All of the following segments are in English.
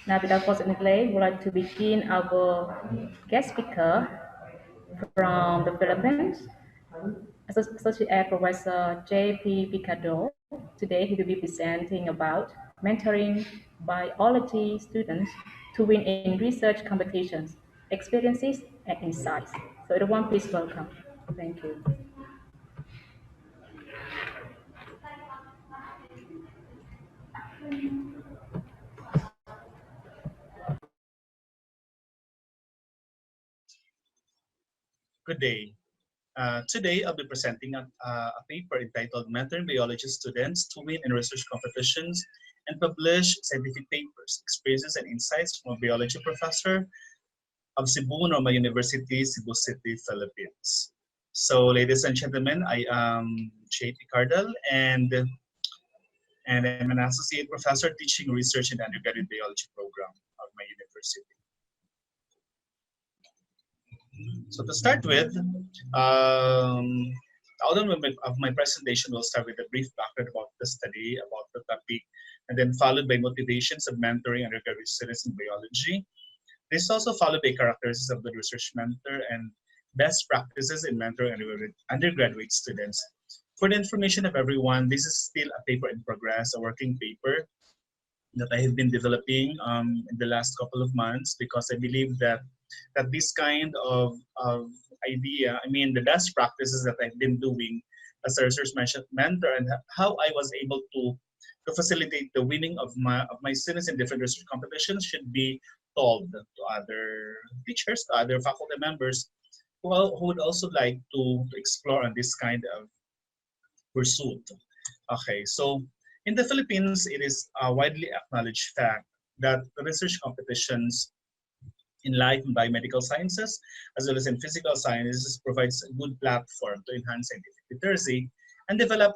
Now, without further delay, we'd like to begin our guest speaker from the Philippines, Associate Professor J.P. Picardal. Today, he will be presenting about mentoring biology students to win in research competitions, experiences, and insights. So, everyone, please welcome. Thank you. Good day. Today, I'll be presenting a paper entitled Mentoring Biology Students to Win in Research Competitions and Publish Scientific Papers, Experiences and Insights from a Biology Professor of Cebu Normal University, Cebu City, Philippines. So, ladies and gentlemen, I am J.P. Cardal, and I'm an Associate Professor teaching research in the undergraduate biology program of my university. So to start with, the outline of my presentation will start with a brief background about the study, about the topic, and then followed by motivations of mentoring undergraduate students in biology. This is also followed by characteristics of the research mentor and best practices in mentoring undergraduate students. For the information of everyone, this is still a paper in progress, a working paper that I have been developing in the last couple of months because I believe that this kind of idea, I mean, the best practices that I've been doing as a research mentor and how I was able to facilitate the winning of my students in different research competitions should be told to other teachers, to other faculty members who would also like to explore on this kind of pursuit. Okay, so in the Philippines, it is a widely acknowledged fact that research competitions in life and biomedical sciences, as well as in physical sciences, provides a good platform to enhance scientific literacy and develop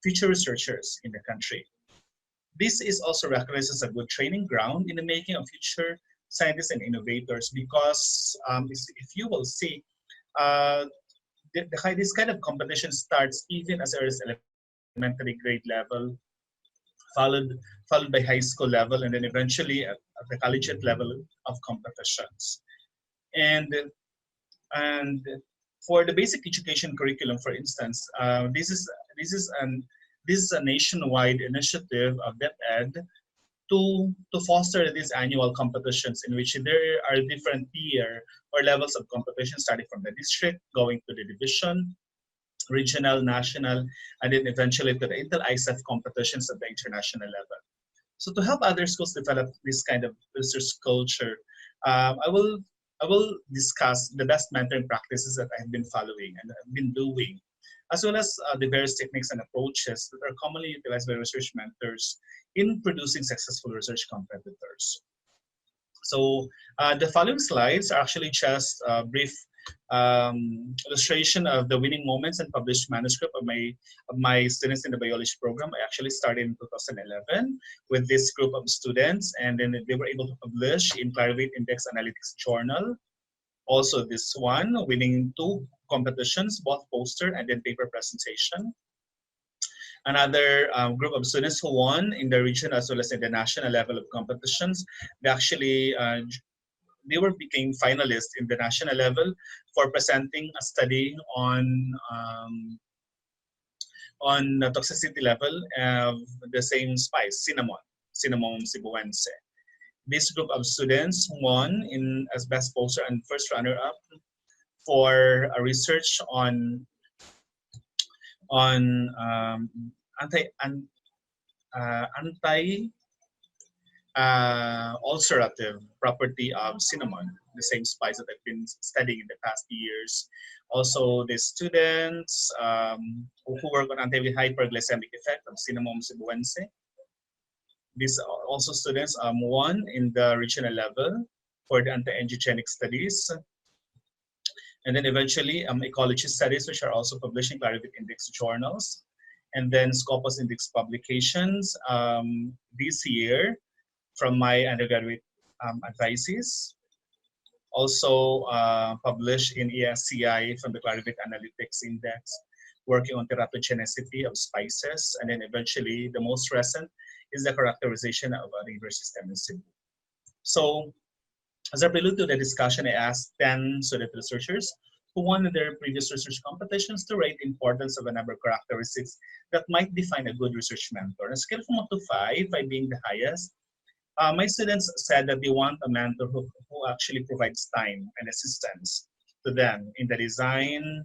future researchers in the country. This is also recognized as a good training ground in the making of future scientists and innovators because if you will see, uh, this kind of competition starts even as early as elementary grade level, followed followed by high school level, and then eventually at the collegiate level of competitions. And and for the basic education curriculum, for instance, this is an this is a nationwide initiative of DepEd to foster these annual competitions in which there are different tier or levels of competition starting from the district, going to the division, regional, national, and then eventually to the inter-ISEF competitions at the international level. So to help other schools develop this kind of research culture, I will discuss the best mentoring practices that I've been following and have been doing, as well as the various techniques and approaches that are commonly utilized by research mentors in producing successful research competitors. So the following slides are actually just a brief illustration of the winning moments and published manuscript of my students in the biology program. I actually started in 2011 with this group of students, and then they were able to publish in Clarivate Index Analytics Journal. Also this one, winning 2 competitions, both poster and then paper presentation. Another group of students who won in the region as well as in the national level of competitions. They actually became finalists in the national level for presenting a study on the toxicity level of the same spice, cinnamon cebuense. This group of students won in as best poster and first runner-up for a research on anti ulcerative property of cinnamon, the same spice that I've been studying in the past years. Also, the students who work on anti-hyperglycemic effect of cinnamon cebuense. These also students won in the regional level for the anti-angiogenic studies. And then eventually ecology studies, which are also published in Clarivate Index journals. And then Scopus Index publications this year from my undergraduate advices. Also published in ESCI from the Clarivate Analytics Index, working on teratogenicity of spices. And then eventually, the most recent is the characterization of a river system in Cebu. So as a prelude to the discussion, I asked 10 student researchers who won in their previous research competitions to rate the importance of a number of characteristics that might define a good research mentor. On a scale from 1 to 5, 5 being the highest, my students said that they want a mentor who actually provides time and assistance to them in the design,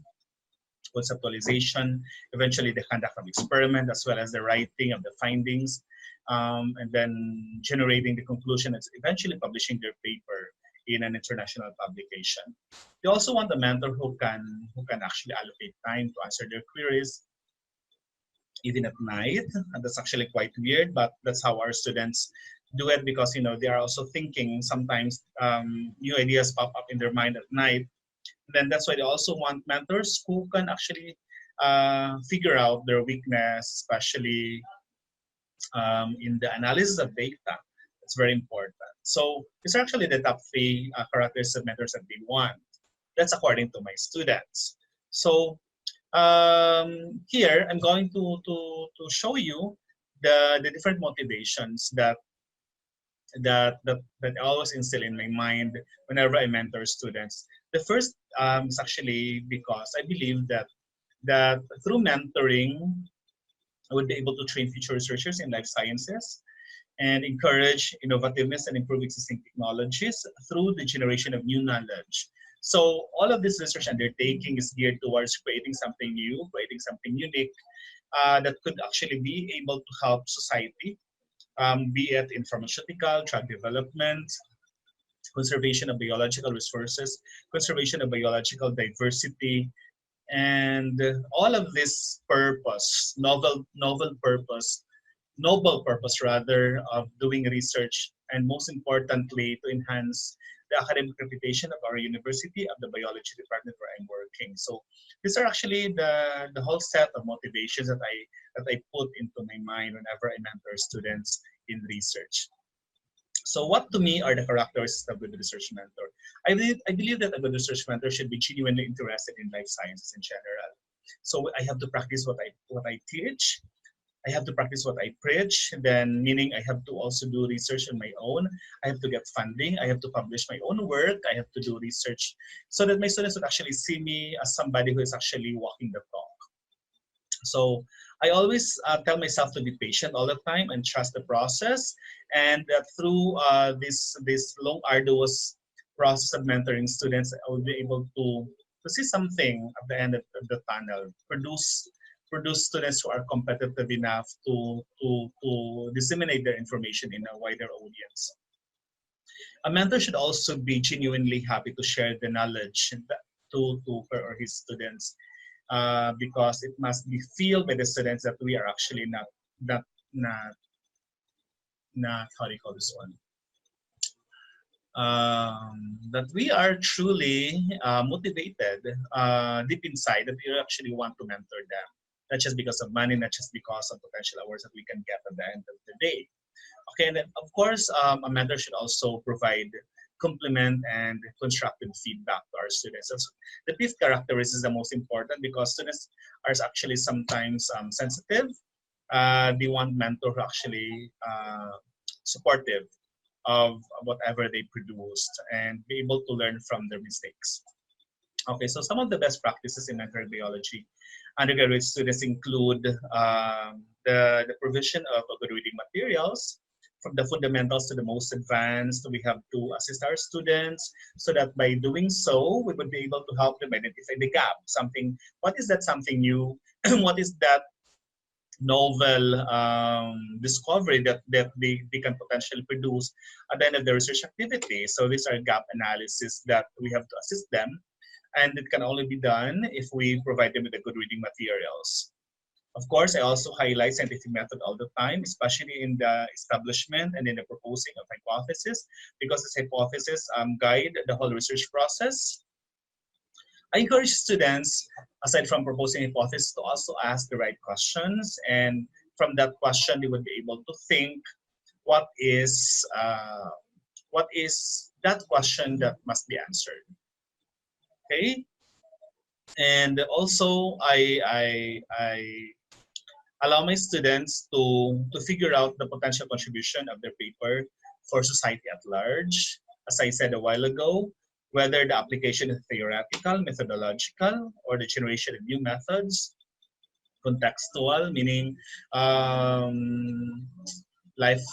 conceptualization, eventually the conduct of experiment, as well as the writing of the findings, and then generating the conclusion and eventually publishing their paper in an international publication. They also want a mentor who can actually allocate time to answer their queries even at night. And that's actually quite weird, but that's how our students do it because they are also thinking sometimes new ideas pop up in their mind at night. Then that's why they also want mentors who can actually figure out their weakness, especially in the analysis of data. It's very important. So these are actually the top three characteristics of mentors that we want. That's according to my students. So here I'm going to show you the different motivations that I always instill in my mind whenever I mentor students. The first is actually because I believe that through mentoring, I would be able to train future researchers in life sciences and encourage innovativeness and improve existing technologies through the generation of new knowledge. So all of this research undertaking is geared towards creating something new, creating something unique that could actually be able to help society, be it in pharmaceutical, drug development, conservation of biological resources, conservation of biological diversity, and all of this purpose, noble purpose rather of doing research, and most importantly to enhance the academic reputation of our university, of the biology department where I'm working. So these are actually the whole set of motivations that I put into my mind whenever I mentor students in research. So what to me are the characteristics of a good research mentor? I believe that a good research mentor should be genuinely interested in life sciences in general. So I have to practice what I teach. I have to practice what I preach. Then meaning I have to also do research on my own. I have to get funding. I have to publish my own work. I have to do research so that my students would actually see me as somebody who is actually walking the talk. So I always tell myself to be patient all the time and trust the process, and that through this long arduous process of mentoring students, I will be able to see something at the end of the tunnel. Produce students who are competitive enough to disseminate their information in a wider audience. A mentor should also be genuinely happy to share the knowledge to her or his students, because it must be felt by the students that we are actually not not not how do you call this one, that we are truly motivated deep inside, that we actually want to mentor them, not just because of money, not just because of potential awards that we can get at the end of the day. Okay, and then of course, a mentor should also provide compliment and constructive feedback to our students. So the fifth characteristic is the most important because students are actually sometimes sensitive. They want mentor who actually supportive of whatever they produced and be able to learn from their mistakes. Okay, so some of the best practices in mentoring biology undergraduate students include the provision of good reading materials, from the fundamentals to the most advanced. We have to assist our students so that by doing so, we would be able to help them identify the gap. What is that something new? What is that novel discovery that they can potentially produce at the end of the research activity? So these are gap analysis that we have to assist them, and it can only be done if we provide them with the good reading materials. Of course, I also highlight scientific method all the time, especially in the establishment and in the proposing of hypothesis, because this hypothesis guide the whole research process. I encourage students, aside from proposing hypothesis, to also ask the right questions, and from that question, they would be able to think what is uh, what is that question that must be answered. Okay, and also I allow my students to figure out the potential contribution of their paper for society at large. As I said a while ago, whether the application is theoretical, methodological, or the generation of new methods, contextual, meaning um, life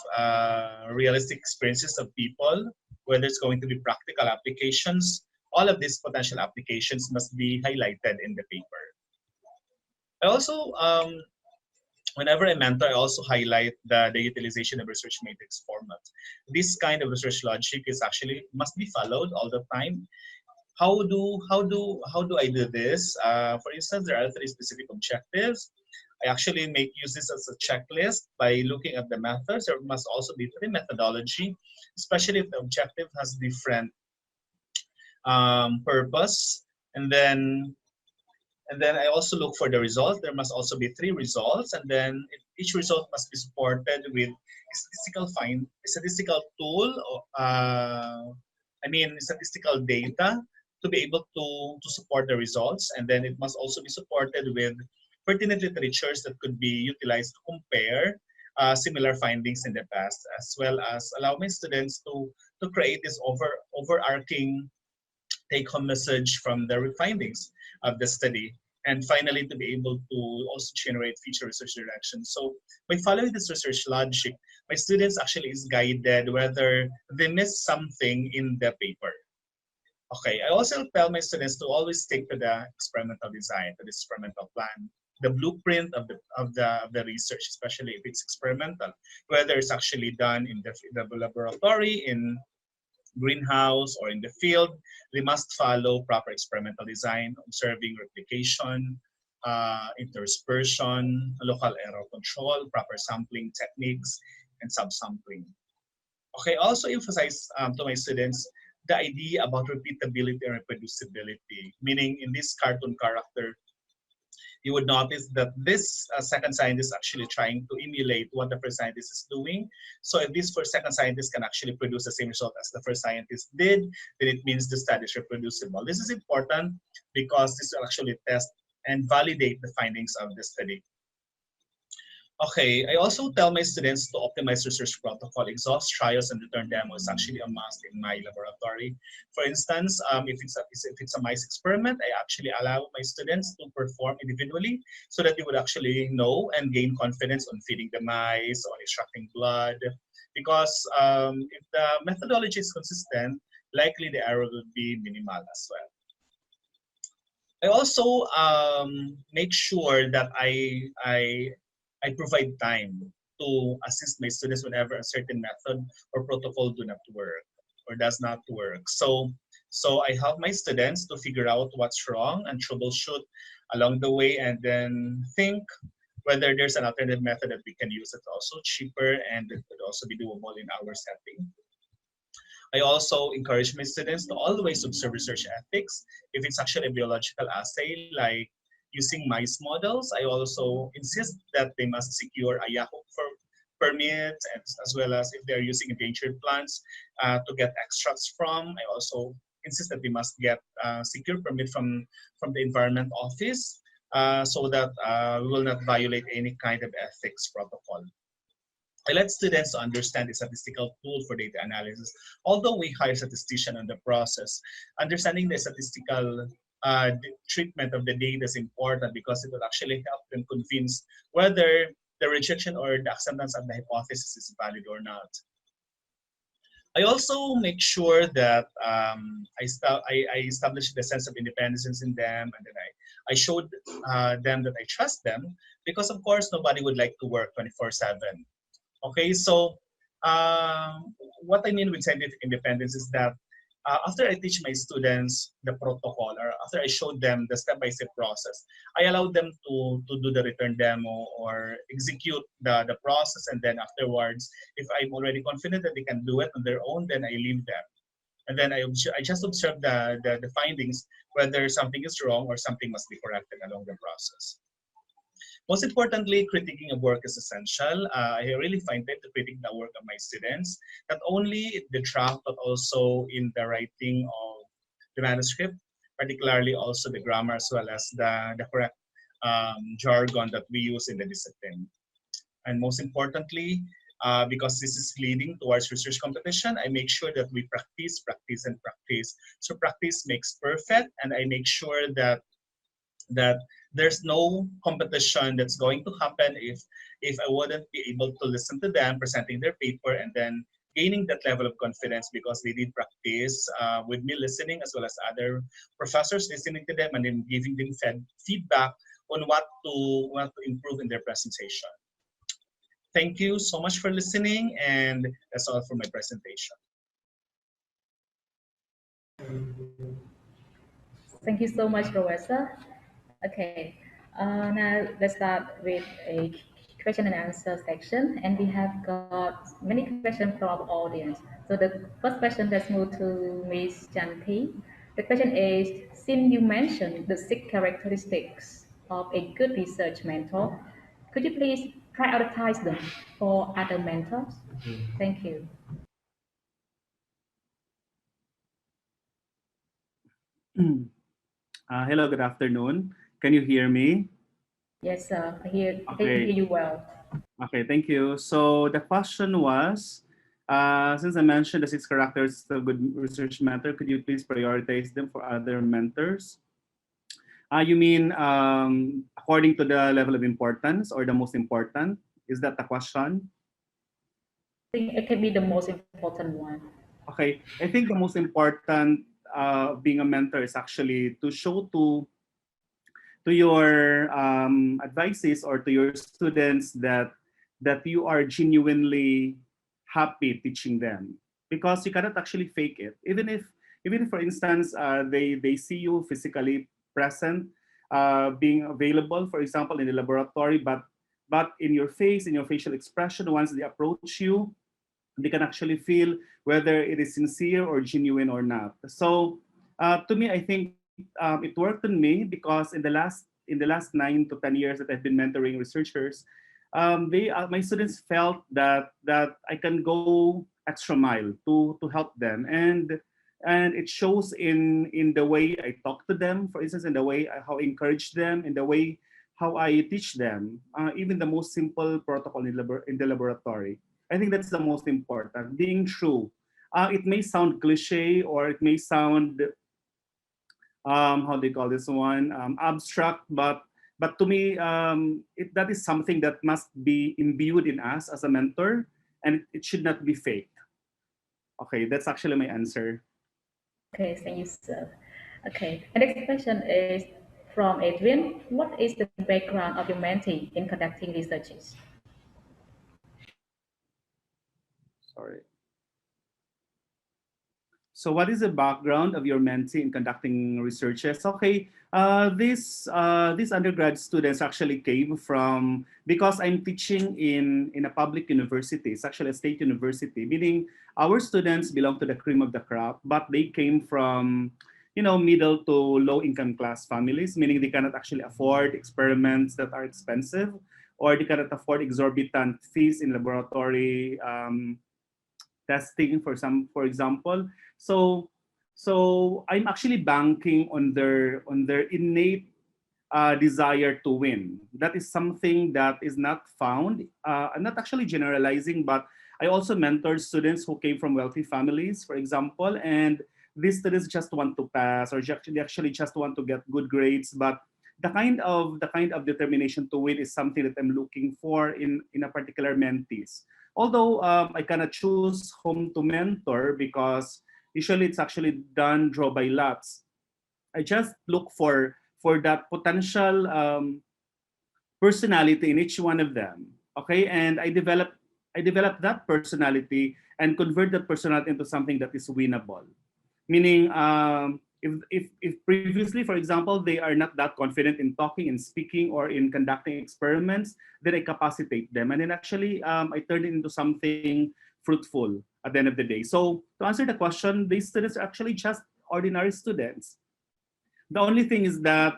realistic experiences of people, whether it's going to be practical applications, all of these potential applications must be highlighted in the paper. I also, whenever I mentor, I also highlight the utilization of research matrix format. This kind of research logic is actually must be followed all the time. How do I do this? For instance, there are three specific objectives. I actually make use this as a checklist by looking at the methods. There must also be three methodology, especially if the objective has different purpose. And then I also look for the results. There must also be three results, and then each result must be supported with a statistical tool. Statistical data to be able to support the results, and then it must also be supported with pertinent literatures that could be utilized to compare similar findings in the past, as well as allow my students to create this overarching take-home message from the findings of the study, and finally to be able to also generate future research directions. So by following this research logic, my students actually is guided whether they miss something in the paper. Okay, I also tell my students to always stick to the experimental design, to the experimental plan, the blueprint of the research, especially if it's experimental, whether it's actually done in the laboratory, in greenhouse, or in the field. They must follow proper experimental design, observing replication, interspersion, local error control, proper sampling techniques, and subsampling. Okay, I also emphasize to my students the idea about repeatability and reproducibility, meaning in this cartoon character, you would notice that this second scientist is actually trying to emulate what the first scientist is doing. So if this first second scientist can actually produce the same result as the first scientist did, then it means the study is reproducible. This is important because this will actually test and validate the findings of the study. Okay, I also tell my students to optimize research protocol, exhaust trials, and return demo is actually a must in my laboratory. For instance, if it's a mice experiment, I actually allow my students to perform individually so that they would actually know and gain confidence on feeding the mice, on extracting blood. Because if the methodology is consistent, likely the error will be minimal as well. I also make sure that I provide time to assist my students whenever a certain method or protocol do not work or does not work. So I help my students to figure out what's wrong and troubleshoot along the way, and then think whether there's an alternative method that we can use that's also cheaper and that could also be doable in our setting. I also encourage my students to always observe research ethics. If it's actually a biological assay, like using mice models, I also insist that they must secure a Yahoo permit, as well as if they're using endangered plants to get extracts from. I also insist that they must get secure permit from the Environment Office so that we will not violate any kind of ethics protocol. I let students understand the statistical tool for data analysis. Although we hire statistician on the process, understanding the statistical treatment of the data is important because it will actually help them convince whether the rejection or the acceptance of the hypothesis is valid or not. I also make sure that I establish the sense of independence in them, and then I showed them that I trust them, because of course nobody would like to work 24/7. Okay, so what I mean with scientific independence is that after I teach my students the protocol, or after I showed them the step-by-step process, I allow them to do the return demo or execute the process, and then afterwards, if I'm already confident that they can do it on their own, then I leave them. And then I just observe the findings, whether something is wrong or something must be corrected along the process. Most importantly, critiquing of work is essential. I really find time to critique the work of my students, not only in the draft, but also in the writing of the manuscript, particularly also the grammar as well as the correct jargon that we use in the discipline. And most importantly, because this is leading towards research competition, I make sure that we practice, practice, and practice. So practice makes perfect, and I make sure that there's no competition that's going to happen if I wouldn't be able to listen to them presenting their paper and then gaining that level of confidence because they did practice with me listening as well as other professors listening to them and then giving them feedback on what to improve in their presentation. Thank you so much for listening, and that's all for my presentation. Thank you so much, Professor. Okay, now let's start with a question and answer section, and we have got many questions from our audience. So the first question, let's move to Ms. Janti. The question is, since you mentioned the 6 characteristics of a good research mentor, could you please prioritize them for other mentors? Thank you. Hello, good afternoon. Can you hear me? Yes, sir. I hear Okay, you well. okay, thank you. So the question was, since I mentioned the 6 characters of a good research mentor, could you please prioritize them for other mentors? You mean according to the level of importance or the most important? Is that the question? I think it can be the most important one. Okay, I think the most important being a mentor is actually to show to your advices or to your students that you are genuinely happy teaching them because you cannot actually fake it even if for instance they see you physically present being available for example in the laboratory but in your face in your facial expression once they approach you they can actually feel whether it is sincere or genuine or not. So to me, I think it worked on me because in the last 9 to 10 years that I've been mentoring researchers, my students felt that I can go extra mile to help them and it shows in the way I talk to them, for instance, in the way how I encourage them, in the way how I teach them, even the most simple protocol in the laboratory. I think that's the most important, being true. It may sound cliche or it may sound, how do you call this one, abstract, but to me, that is something that must be imbued in us as a mentor and it should not be faked. Okay, that's actually my answer. Okay, thank you, sir. Okay, the next question is from Adrian. What is the background of your mentee in conducting researches? Sorry. So what is the background of your mentee in conducting researches? Okay, these undergrad students actually came from, because I'm teaching in a public university, it's actually a state university, meaning our students belong to the cream of the crop, but they came from, middle to low income class families, meaning they cannot actually afford experiments that are expensive, or they cannot afford exorbitant fees in laboratory testing for example. So so I'm actually banking on their innate desire to win. That is something that is not found. I'm not actually generalizing, but I also mentored students who came from wealthy families, for example, and these students just want to pass or they actually just want to get good grades. But the kind of determination to win is something that I'm looking for in a particular mentees. Although I cannot choose whom to mentor because usually it's actually done draw by lots. I just look for that potential personality in each one of them. Okay, and I develop that personality and convert that personality into something that is winnable. Meaning, if previously, for example, they are not that confident in talking and speaking or in conducting experiments, then I capacitate them, and then actually I turn it into something fruitful at the end of the day. So to answer the question, these students are actually just ordinary students. The only thing is that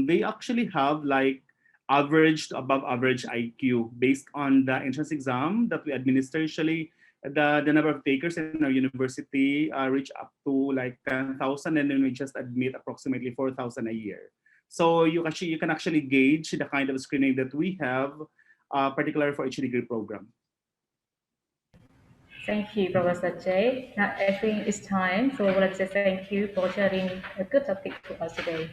they actually have like average to above average IQ based on the entrance exam that we administer. Usually, the number of takers in our university reach up to like 10,000, and then we just admit approximately 4,000 a year. So you can actually gauge the kind of screening that we have, particularly for each degree program. Thank you, Professor Jay. Now I think it's time, so I would like to say thank you for sharing a good topic to us today.